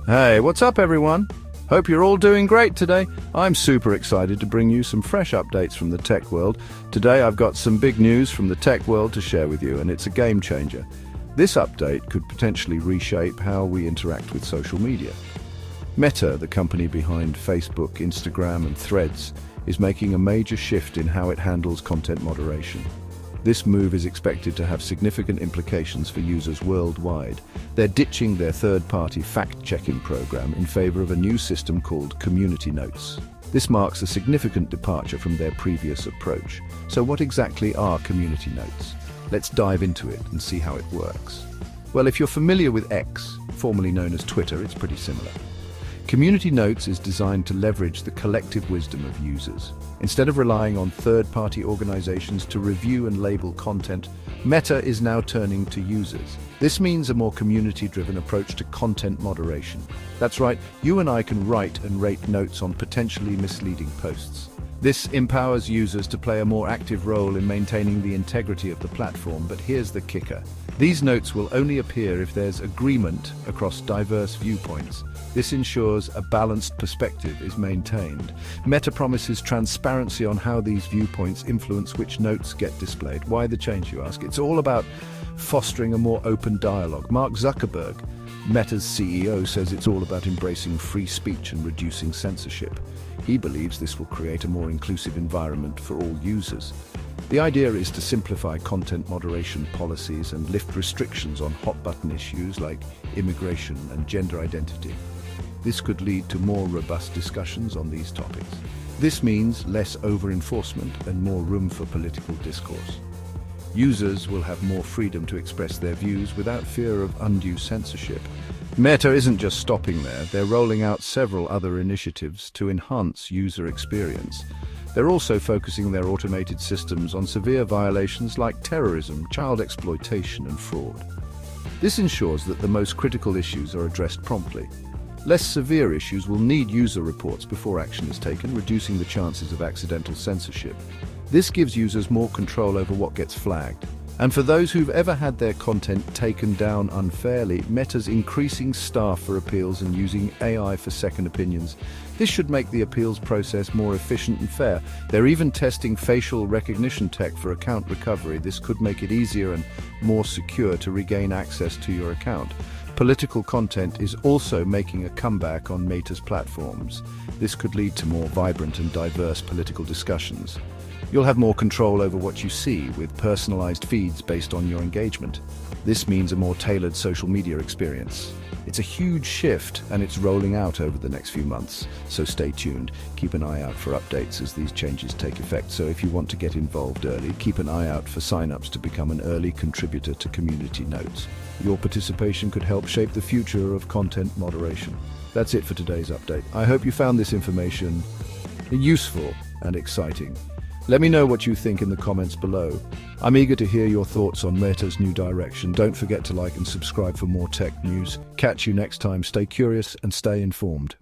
Hey, what's up everyone? Hope you're all doing great today. I'm super excited to bring you some fresh updates from the tech world. Today I've got some big news from the tech world to share with you, and it's a game changer. This update could potentially reshape how we interact with social media. Meta, the company behind Facebook, Instagram and Threads, is making a major shift in how it handles content moderation. This move is expected to have significant implications for users worldwide. They're ditching their third-party fact-checking program in favor of a new system called Community Notes. This marks a significant departure from their previous approach. So what exactly are Community Notes? Let's dive into it and see how it works. Well, if you're familiar with X, formerly known as Twitter, it's pretty similar. Community Notes is designed to leverage the collective wisdom of users. Instead of relying on third-party organizations to review and label content, Meta is now turning to users. This means a more community-driven approach to content moderation. That's right, you and I can write and rate notes on potentially misleading posts. This empowers users to play a more active role in maintaining the integrity of the platform, but here's the kicker. These notes will only appear if there's agreement across diverse viewpoints. This ensures a balanced perspective is maintained. Meta promises transparency on how these viewpoints influence which notes get displayed. Why the change, you ask? It's all about fostering a more open dialogue. Mark Zuckerberg, Meta's CEO, says it's all about embracing free speech and reducing censorship. He believes this will create a more inclusive environment for all users. The idea is to simplify content moderation policies and lift restrictions on hot-button issues like immigration and gender identity. This could lead to more robust discussions on these topics. This means less over-enforcement and more room for political discourse. Users will have more freedom to express their views without fear of undue censorship. Meta isn't just stopping there, they're rolling out several other initiatives to enhance user experience. They're also focusing their automated systems on severe violations like terrorism, child exploitation and fraud. This ensures that the most critical issues are addressed promptly. Less severe issues will need user reports before action is taken, reducing the chances of accidental censorship. This gives users more control over what gets flagged. And for those who've ever had their content taken down unfairly, Meta's increasing staff for appeals and using AI for second opinions. This should make the appeals process more efficient and fair. They're even testing facial recognition tech for account recovery. This could make it easier and more secure to regain access to your account. Political content is also making a comeback on Meta's platforms. This could lead to more vibrant and diverse political discussions. You'll have more control over what you see, with personalized feeds based on your engagement. This means a more tailored social media experience. It's a huge shift, and it's rolling out over the next few months, so stay tuned. Keep an eye out for updates as these changes take effect. So if you want to get involved early, keep an eye out for sign-ups to become an early contributor to Community Notes. Your participation could help shape the future of content moderation. That's it for today's update. I hope you found this information useful and exciting. Let me know what you think in the comments below. I'm eager to hear your thoughts on Meta's new direction. Don't forget to like and subscribe for more tech news. Catch you next time. Stay curious and stay informed.